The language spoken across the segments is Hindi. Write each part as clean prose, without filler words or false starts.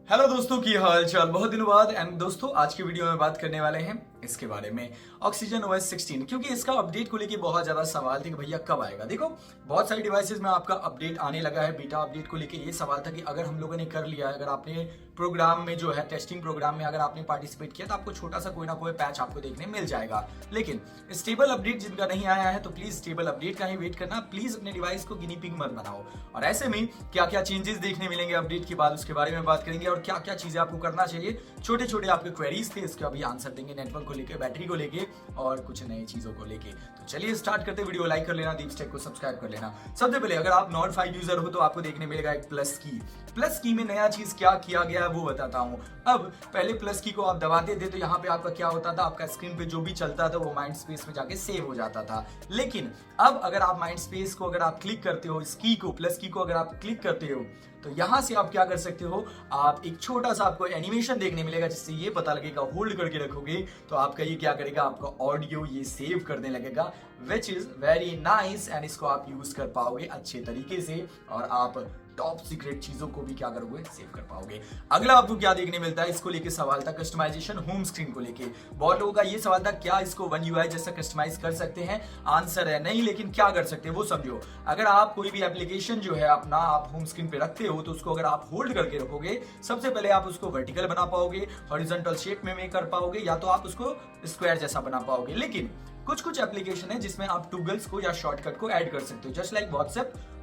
हेलो दोस्तों, की हाल चाल। बहुत दिनों बाद एंड दोस्तों आज की वीडियो में बात करने वाले हैं इसके बारे में ऑक्सीजन OS 16, क्योंकि इसका अपडेट को लेके बहुत ज्यादा सवाल थे कि भैया कब आएगा। देखो, बहुत सारी डिवाइसेस में आपका अपडेट आने लगा है। बीटा अपडेट को लेके ये सवाल था कि अगर हम लोगों ने कर लिया है, अगर आपने प्रोग्राम में जो है टेस्टिंग प्रोग्राम में अगर आपने पार्टिसिपेट किया तो आपको छोटा सा कोई ना कोई पैच आपको देखने मिल जाएगा। लेकिन स्टेबल अपडेट जिनका नहीं आया है तो प्लीज स्टेबल अपडेट का ही वेट करना। प्लीज अपने डिवाइस को गिनी पिग मत बनाओ। और ऐसे में क्या क्या चेंजेस देखने मिलेंगे अपडेट के बाद, उसके बारे में बात करेंगे और क्या क्या चीजें आपको करना चाहिए। छोटे छोटे आपके क्वेरीज थे, इसका भी आंसर देंगे, नेटवर्क को लेके, बैटरी को लेके और कुछ नई चीजों को लेके। तो चलिए स्टार्ट करते। वीडियो लाइक कर लेना, दीप टेक को सब्सक्राइब कर लेना। सबसे पहले अगर आप नॉट 5 यूजर हो तो आपको देखने मिलेगा एक प्लस की में नया चीज क्या किया गया है वो बताता हूं। अब पहले प्लस की को आप दबाते थे तो यहाँ पे आपका क्या होता था, आपका स्क्रीन पे जो भी चलता था वो माइंड स्पेस में जाके सेव हो जाता था। लेकिन अब अगर आप माइंड स्पेस को अगर आप क्लिक करते हो, इस की को, प्लस की को अगर आप क्लिक करते हो तो यहां से आप क्या कर सकते हो, आप एक छोटा सा आपको एनिमेशन देखने मिलेगा जिससे ये पता लगेगा, होल्ड करके रखोगे तो आपका ये क्या करेगा, आपका ऑडियो ये सेव करने लगेगा, which is very nice. And इसको आप यूज कर पाओगे अच्छे तरीके से और आप टॉप सीक्रेट चीजों को भी क्या करोगे, सेव कर पाओगे। अगला आपको क्या देखने मिलता है, इसको लेके सवाल था कस्टमाइजेशन होम स्क्रीन को लेके। बहुत लोगों का ये सवाल था क्या इसको वन यूआई जैसा कस्टमाइज कर सकते हैं। आंसर है नहीं, लेकिन क्या कर सकते हैं वो समझो। अगर आप कोई भी एप्लीकेशन जो है अपना आप होम स्क्रीन पे रखते हो तो उसको अगर आप होल्ड करके रखोगे, सबसे पहले आप उसको वर्टिकल बना पाओगे, हॉरिजॉन्टल शेप में मेक कर पाओगे, या तो आप उसको स्क्वायर जैसा बना पाओगे। लेकिन कुछ एप्लीकेशन है जिसमें आप टूगल्स को या शॉर्टकट को ऐड कर सकते हो, जस्ट लाइक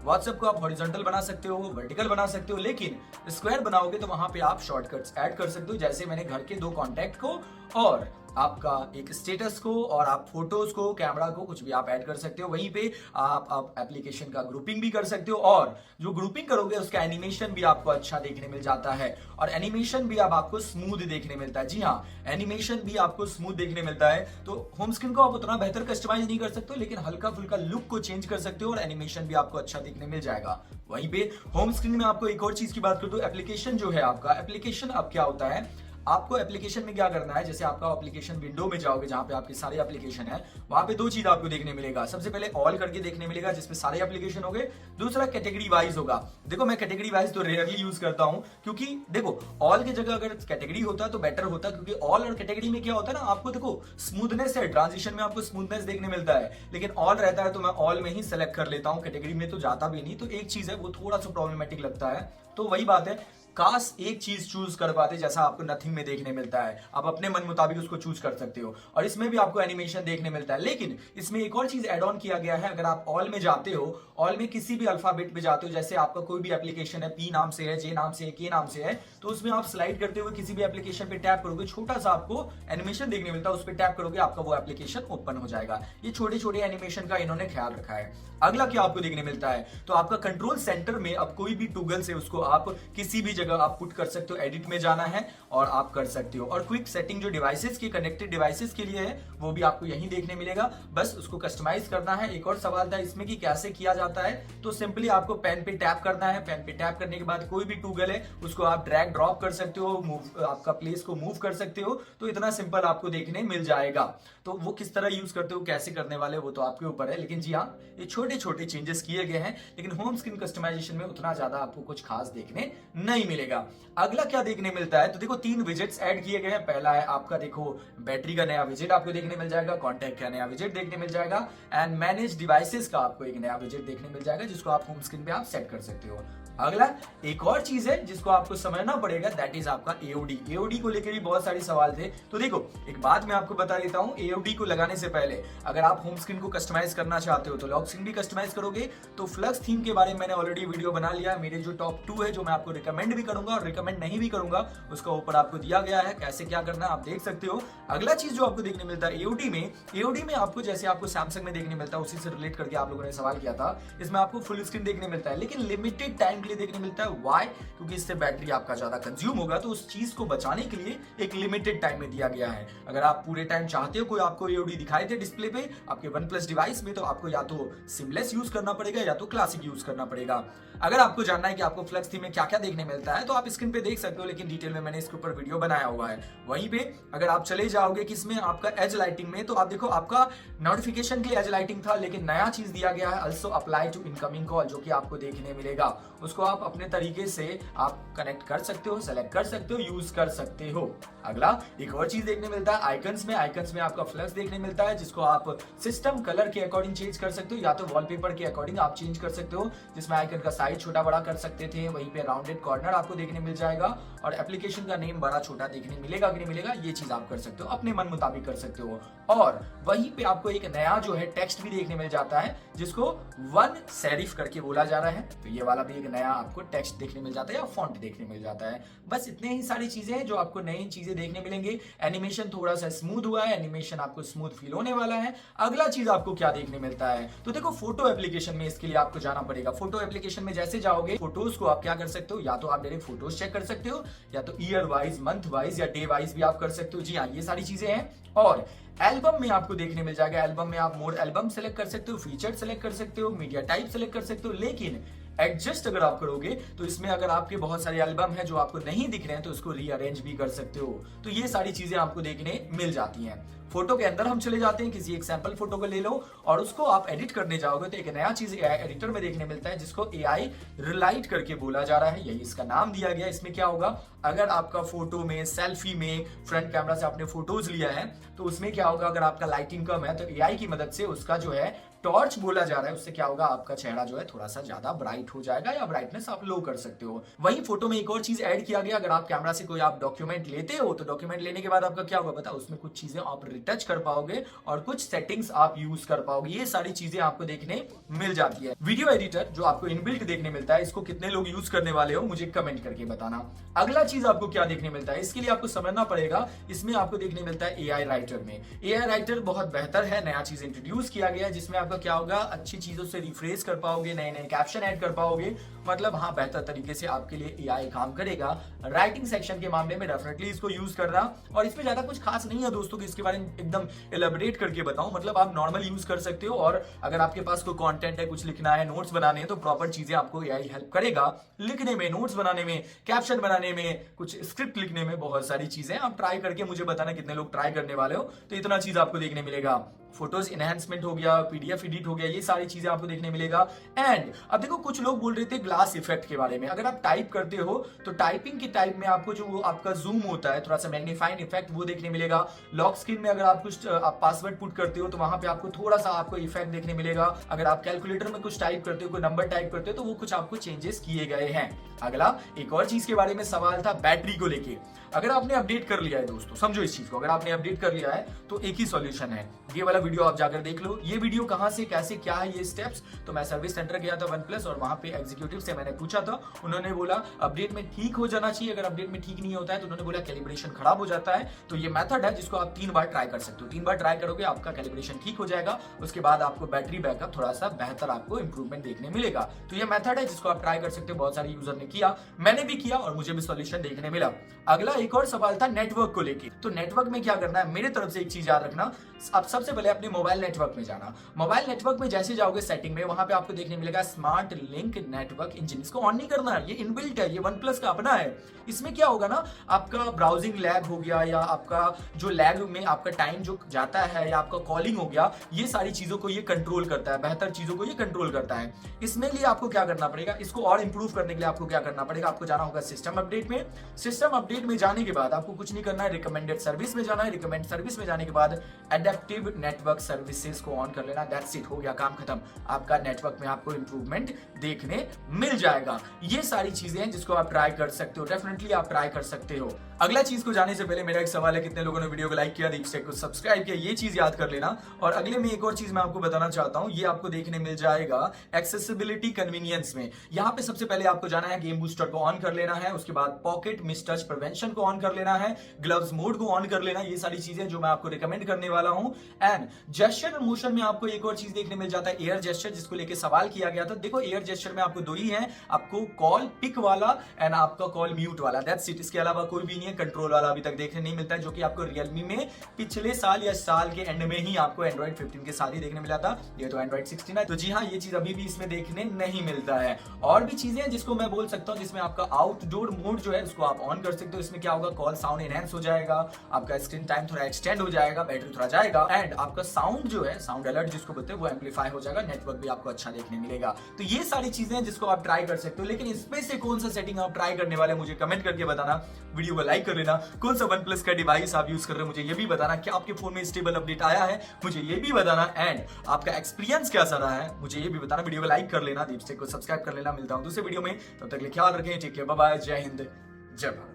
व्हाट्सएप को आप हॉरिजॉन्टल बना सकते हो, वर्टिकल बना सकते हो, लेकिन स्क्वायर बनाओगे तो वहां पे आप शॉर्टकट्स ऐड कर सकते हो। जैसे मैंने घर के 2 कॉन्टैक्ट को और आपका एक स्टेटस को और आप फोटोज को, कैमरा को, कुछ भी आप ऐड कर सकते हो। वहीं पे आप एप्लीकेशन का ग्रुपिंग भी कर सकते हो और जो ग्रुपिंग करोगे उसका एनिमेशन भी आपको अच्छा देखने मिल जाता है और एनिमेशन भी अब आपको स्मूथ देखने मिलता है। जी हाँ, एनिमेशन भी आपको स्मूथ देखने मिलता है। तो होम स्क्रीन को आप उतना बेहतर कस्टमाइज नहीं कर सकते, लेकिन हल्का फुल्का लुक को चेंज कर सकते हो और एनिमेशन भी आपको अच्छा देखने मिल जाएगा। वहीं पे होम स्क्रीन में आपको एक और चीज की बात करूं तो एप्लीकेशन जो है आपका एप्लीकेशन अब क्या होता है, आपको एप्लीकेशन में क्या करना है, जैसे आपका एप्लीकेशन विंडो में जाओगे जहां पे आपके सारे एप्लीकेशन है, वहां पे 2 चीज आपको देखने मिलेगा। सबसे पहले ऑल करके देखने मिलेगा जिसपे सारे एप्लीकेशन होंगे, दूसरा कैटेगरी वाइज होगा। देखो, मैं कैटेगरी वाइज तो रेयरली यूज करता हूं, क्योंकि देखो ऑल की जगह अगर कैटेगरी होता तो बेटर होता, क्योंकि ऑल और कैटेगरी में क्या होता है ना, आपको देखो स्मूथनेस है, ट्रांजिशन में आपको स्मूथनेस देखने मिलता है, लेकिन ऑल रहता है तो मैं ऑल में ही सेलेक्ट कर लेता हूं, कैटेगरी में तो जाता भी नहीं। तो एक चीज है वो थोड़ा सा प्रॉब्लमेटिक लगता है। तो वही बात है, काश एक चीज चूज कर पाते जैसा आपको नथिंग में देखने मिलता है, आप अपने मन मुताबिक उसको चूज कर सकते हो और इसमें भी आपको एनिमेशन देखने मिलता है। लेकिन इसमें एक और चीज ऐड ऑन किया गया है, अगर आप ऑल में जाते हो, ऑल में किसी भी अल्फाबेट पे जाते हो, जैसे आपका कोई भी एप्लीकेशन है, पी नाम से है, जे नाम से है, के नाम से है, तो उसमें आप स्लाइड करते हुए किसी भी एप्लीकेशन पे टैप करोगे, छोटा सा आपको एनिमेशन देखने मिलता है, उस पर टैप करोगे आपका वो एप्लीकेशन ओपन हो जाएगा। ये छोटे छोटे एनिमेशन का इन्होंने ख्याल रखा है। अगला क्या आपको देखने मिलता है, तो आपका कंट्रोल सेंटर में अब कोई भी टूगल से उसको आप किसी भी जगह आप पुट कर सकते हो, एडिट में जाना है और आप कर सकते हो। और क्विक सेटिंग जो डिवाइसेस की, कनेक्टेड डिवाइसेस के लिए है, वो भी आपको यहीं देखने मिलेगा, बस उसको कस्टमाइज करना है। एक और सवाल था इसमें कि कैसे किया जाता है, तो सिंपली आपको पेन पे टैप करना है। पेन पे टैप करने के बाद कोई भी टूगल है उसको आप ड्रैग ड्रॉप कर सकते हो, मूव आपका प्लेस को मूव कर सकते हो, तो इतना सिंपल आपको देखने मिल जाएगा। तो वो किस तरह यूज करते हो, कैसे करने वाले, वो तो आपके ऊपर है। लेकिन जी हाँ, ये छोटे छोटे चेंजेस किए गए हैं, लेकिन होम स्क्रीन कस्टमाइजेशन में उतना ज्यादा आपको कुछ खास देखने नहीं मिलेगा। अगला क्या देखने मिलता है, तो देखो 3 विजेट्स ऐड किए गए हैं। पहला है आपका देखो बैटरी का नया विजेट आपको देखने मिल जाएगा, कॉन्टैक्ट का नया विजेट देखने मिल जाएगा एंड मैनेज डिवाइसेस का आपको एक नया विजेट देखने मिल जाएगा जिसको आप होम स्क्रीन पे आप सेट कर सकते हो। अगला एक और चीज है जिसको आपको समझना पड़ेगा, दैट इज आपका एओडी। एओडी को लेकर भी बहुत सारे सवाल थे, तो देखो एक बात मैं आपको बता देता हूं, एओडी को लगाने से पहले अगर आप होम स्क्रीन को कस्टमाइज करना चाहते हो तो लॉक स्क्रीन भी कस्टमाइज करोगे, तो फ्लक्स थीम के बारे में मैंने ऑलरेडी वीडियो बना लिया है। मेरे जो टॉप 2 है जो मैं आपको रिकमेंड भी करूंगा और रिकमेंड नहीं भी करूंगा, उसका ऊपर आपको दिया गया है, कैसे क्या करना है आप देख सकते हो। अगला चीज जो आपको देखने मिलता है एओडी में आपको जैसे आपको सैमसंग में देखने मिलता है, उसी से रिलेट करके आप लोगों ने सवाल किया था, इसमें आपको फुल स्क्रीन देखने मिलता है, लेकिन लिमिटेड टाइम के लिए देखने मिलता है। व्हाई? क्योंकि इससे बैटरी आपका ज्यादा कंज्यूम होगा, तो उस चीज को बचाने के लिए एक लिमिटेड टाइम में दिया गया है। अगर आप पूरे टाइम चाहते हो कोई आपको एओडी दिखाई दे डिस्प्ले पे आपके OnePlus डिवाइस में, तो आपको या तो सिमलेस यूज करना पड़ेगा या तो क्लासिक यूज करना पड़ेगा। अगर आपको जानना है कि आपको फ्लक्स थीम में क्या क्या देखने मिलता मिलता है, तो आप स्क्रीन पे देख सकते हो, लेकिन डिटेल में मैंने इसके ऊपर वीडियो बनाया हुआ है। वहीं पे अगर आप चले जाओगे किसमें, आपका एज लाइटिंग में, तो आप देखो आपका नोटिफिकेशन के लिए एज लाइटिंग था, लेकिन नया चीज दिया गया है also apply to incoming call, जो कि आपको देखने मिलेगा। उसको आप अपने तरीके से आप कनेक्ट कर सकते हो, सेलेक्ट कर सकते हो, यूज कर सकते हो। अगला एक और चीज देखने मिलता है आइकन्स में। आइकन्स में आपका फ्लैश देखने मिलता है, जिसको आप सिस्टम कलर के अकॉर्डिंग चेंज कर सकते हो, या तो वॉलपेपर के अकॉर्डिंग आप चेंज कर सकते हो, जिसमें आइकन का साइज छोटा बड़ा कर सकते थे। वहीं पे राउंडेड कॉर्नर आपको देखने मिल जाएगा, और एप्लीकेशन का नेम बड़ा छोटा देखने मिलेगा कि नहीं मिलेगा, ये चीज आप कर सकते हो, अपने मन मुताबिक कर सकते हो। और वहीं पे आपको एक नया जो है टेक्स्ट भी देखने मिल जाता है, जिसको वन सेरिफ करके बोला जा रहा है। तो ये वाला भी एक नया आपको टेक्स्ट देखने मिल जाता है, या फॉन्ट देखने मिल जाता है। बस इतने ही सारी चीजें हैं जो आपको नई चीजें देखने मिलेंगे। एनिमेशन थोड़ा सा स्मूथ हुआ है, एनिमेशन आपको स्मूथ फील होने वाला है। अगला चीज आपको क्या देखने मिलता है, तो देखो फोटो एप्लीकेशन में इसके लिए आपको जाना पड़ेगा। फोटो एप्लीकेशन में जैसे जाओगे, फोटोज को आप क्या कर सकते हो, या तो आप डायरेक्ट फोटोज चेक कर सकते हो, या तो ईयर वाइज, मंथ वाइज या डे वाइज भी आप कर सकते हो। जी हाँ, ये सारी चीजें हैं। और एल्बम में आपको देखने मिल जाएगा, एल्बम में आप मोर एल्बम सेलेक्ट कर सकते हो, फीचर सेलेक्ट कर सकते हो, मीडिया टाइप सेलेक्ट कर सकते हो। लेकिन एडजस्ट अगर आप करोगे तो इसमें अगर आपके बहुत सारे एल्बम है जो आपको नहीं दिख रहे हैं, तो उसको रीअरेंज भी कर सकते हो। तो ये सारी चीजें आपको देखने मिल जाती हैं। फोटो के अंदर हम चले जाते हैं, किसी एक सैंपल फोटो को ले लो और उसको आप एडिट करने जाओगे, तो एक नया चीज एआई एडिटर में देखने मिलता है, जिसको एआई रिलाइट करके बोला जा रहा है, यही इसका नाम दिया गया। इसमें क्या होगा, अगर आपका फोटो में, सेल्फी में, फ्रंट कैमरा से आपने फोटोज लिया है, तो उसमें क्या होगा, अगर आपका लाइटिंग कम है, तो एआई की मदद से उसका जो है टॉर्च बोला जा रहा है, उससे क्या होगा, आपका चेहरा जो है थोड़ा सा ज्यादा ब्राइट हो जाएगा, या ब्राइटनेस आप लो कर सकते हो। वहीं फोटो में एक और चीज ऐड किया गया, अगर आप कैमरा से कोई आप डॉक्यूमेंट लेते हो, तो डॉक्यूमेंट लेने के बाद आपका क्या होगा पता, उसमें कुछ चीजें आप रिटच कर पाओगे और कुछ सेटिंग्स आप यूज कर पाओगे। ये सारी चीजें आपको देखने मिल जाती है। वीडियो एडिटर जो आपको इनबिल्ट देखने मिलता है, इसको कितने लोग यूज करने वाले हो मुझे कमेंट करके बताना। अगला चीज आपको क्या देखने मिलता है, इसके लिए आपको समझना पड़ेगा। इसमें आपको देखने मिलता है एआई राइटर में। एआई राइटर बहुत बेहतर है, नया चीज इंट्रोड्यूस किया गया है, जिसमें आपका क्या होगा, अच्छी चीजों से रिफ्रेश कर पाओगे, नए नए कैप्शन ऐड कर पाओगे। मतलब हाँ, बेहतर तरीके से आपके लिए एआई काम करेगा। राइटिंग सेक्शन के मामले में डेफिनेटली इसको यूज करना, और इसमें ज्यादा कुछ खास नहीं है दोस्तों कि इसके बारे में एकदम एलैबोरेट करके बताऊं। मतलब आप नॉर्मल यूज कर सकते हो, और अगर आपके पास कोई कंटेंट है, कुछ लिखना है, नोट्स बनाने हैं, तो प्रॉपर चीजें आपको एआई हेल्प करेगा लिखने में, नोट्स बनाने में, कैप्शन बनाने में, कुछ स्क्रिप्ट लिखने में, बहुत सारी चीजें। आप ट्राई करके मुझे बताना कितने लोग ट्राई करने वाले हो। तो इतना चीज आपको देखने मिलेगा। फोटोज इनहेंसमेंट हो गया, पीडीएफ एडिट हो गया, ये सारी चीजें आपको देखने मिलेगा। एंड अब देखो, कुछ लोग बोल रहे थे ग्लास इफेक्ट के बारे में। अगर आप टाइप करते हो, तो टाइपिंग की टाइप में आपको जो आपका जूम होता है, थोड़ा सा मैग्नीफाइंग इफेक्ट, वो देखने मिलेगा। लॉक स्क्रीन में अगर आप कुछ आप पासवर्ड पुट करते हो, तो वहां पे आपको थोड़ा सा आपको इफेक्ट देखने मिलेगा। अगर आप कैलकुलेटर में कुछ टाइप करते हो, कोई नंबर टाइप करते हो, तो वो कुछ आपको चेंजेस किए गए हैं। अगला एक और चीज के बारे में सवाल था, बैटरी को लेके। अगर आपने अपडेट कर लिया है दोस्तों, समझो इस चीज को, अगर आपने अपडेट कर लिया है तो एक ही सॉल्यूशन है, ये वाला वीडियो आप जाकर देख लो। ये वीडियो कहां से, कैसे, क्या है ये स्टेप्स, तो मैं सर्विस सेंटर गया था OnePlus, और वहां पे एग्जीक्यूटिव से मैंने पूछा था। उन्होंने बोला अपडेट में ठीक हो जाना चाहिए, अगर अपडेट में ठीक नहीं होता है तो उन्होंने बोला कैलिब्रेशन खराब हो जाता है। तो ये मेथड है जिसको आप 3 बार ट्राई कर सकते हो। 3 बार ट्राई करोगे, आपका कैलिब्रेशन ठीक हो जाएगा। उसके बाद आपको बैटरी बैकअप थोड़ा सा बेहतर आपको इंप्रूवमेंट देखने मिलेगा। तो ये मेथड है जिसको आप ट्राई कर सकते हो। बहुत सारे यूजर ने किया, मैंने भी किया, और मुझे भी सॉल्यूशन देखने मिला। अगला एक और सवाल था नेटवर्क को लेके। तो नेटवर्क में क्या करना है, मेरे तरफ से एक चीज याद रखना, आप सबसे पहले अपने मोबाइल नेटवर्क में जाना। मोबाइल नेटवर्क में जैसे जाओगे सेटिंग में, वहां पे आपको देखने मिलेगा स्मार्ट लिंक नेटवर्क इंजन। इसको ऑन नहीं करना है, ये इनबिल्ट है, ये OnePlus का अपना है। इसमें क्या होगा ना, आपका ब्राउजिंग लैग हो गया, या आपका जो लैग में आपका टाइम जो जाता है, या आपका कॉलिंग हो गया, ये सारी चीजों को ये कंट्रोल करता है, बेहतर चीजों को ये कंट्रोल करता है। इसमें लिए आपको क्या करना पड़ेगा, इसको और इंप्रूव करने के लिए आपको क्या करना पड़ेगा, आपको जाना होगा सिस्टम अपडेट में। सिस्टम अपडेट में जाने के बाद आपको कुछ नहीं करना है, रिकमेंडेड सर्विस में जाना है। रिकमेंड सर्विस में जाने के बाद एडेप्टिव नेटवर्क सर्विसेज को ऑन कर लेना। दैट्स इट, हो गया काम खत्म। आपका नेटवर्क में आपको इंप्रूवमेंट देखने मिल जाएगा। ये सारी चीजें हैं जिसको आप ट्राई कर सकते हो, डेफिनेटली आप ट्राई कर सकते हो। अगला चीज को जाने से पहले मेरा एक सवाल है, कितने लोगों ने वीडियो को लाइक किया, दीपसेक को सब्सक्राइब किया, ये चीज याद कर लेना। और अगले में एक और चीज मैं आपको बताना चाहता हूं, ये आपको देखने मिल जाएगा एक्सेसिबिलिटी कन्वीनियंस में। यहां पे सबसे पहले आपको जाना है, गेम बूस्टर को ऑन कर लेना है। उसके बाद पॉकेट मिस टच प्रिवेंशन को ऑन कर लेना है, ग्लव्स मोड को ऑन कर लेना। ये सारी चीजें जो मैं आपको रिकमेंड करने वाला हूं। एंड जेस्चर मोशन में आपको एक और चीज देखने मिल जाता है, एयर जेस्चर, जिसको लेके सवाल किया गया था। देखो एयर जेस्चर में आपको 2 ही है, आपको कॉल पिक वाला एंड आपका कॉल म्यूट वाला, दैट्स इट। इसके अलावा कोई भी नहीं है। कंट्रोल वाला अभी तक देखने नहीं मिलता है, जो कि आपको रियलमी में पिछले साल या साल के एंड में ही आपको एंड्रॉइड 15 के साथ ही देखने मिला था। ये तो एंड्रॉइड 16 है, तो जी हाँ, ये चीज अभी भी इसमें देखने नहीं मिलता है। और भी चीजें हैं जिसको मैं बोल सकता हूँ, जिसमें आपका आउटडोर मोड जो है उसको आप ऑन कर सकते हो। इसमें क्या होगा, कॉल साउंड एनहेंस हो जाएगा, आपका स्क्रीन टाइम थोड़ा एक्सटेंड हो जाएगा, बैटरी थोड़ा जाएगा, एंड आपका साउंड जो है, साउंड अलर्ट जिसको बोलते हैं, वो एम्पलीफाई हो जाएगा, नेटवर्क भी आपको अच्छा देखने मिलेगा। तो ये सारी चीजें हैं जिसको आप ट्राई कर सकते हो। लेकिन इसमें से कौन सा सेटिंग आप ट्राई करने वाले मुझे कमेंट करके बताना, वीडियो को लाइक कर लेना। कौन सा OnePlus का डिवाइस आप यूज कर रहे हो मुझे ये भी बताना, क्या आपके फोन में स्टेबल अपडेट आया है मुझे ये भी बताना, एंड आपका एक्सपीरियंस कैसा रहा है मुझे ये भी बताना। वीडियो को लाइक कर लेना, दीपस्टेक को सब्सक्राइब कर लेना। मिलता हूं दूसरे वीडियो में, तब तक के लिए ख्याल रखें, टेक केयर, बाय बाय, जय हिंद, जय भारत।